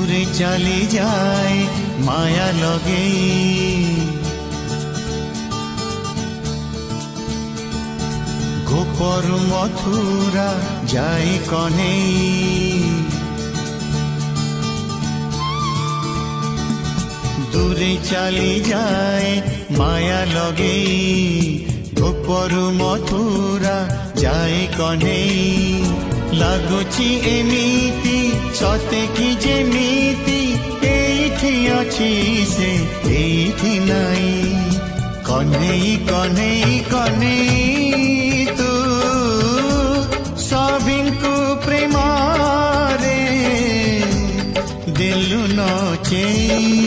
দূরে চালি যায় মায়া লগে গোপর মথুরা যাই কনে দূরে চালি যায় মায়া লগে গোপর মথুরা যাই কনে ଲାଗୁଛି ଏମିତି ସତେ କି ଯେମିତି ଏଇଠି ଅଛି ସେ ଏଇଠି ନାଇଁ କହ୍ନେଇ କହ୍ନେଇ କହ୍ନେଇ ତୁ ସଭିଙ୍କୁ ପ୍ରେମରେ ଦେଲୁ ନଚେଇ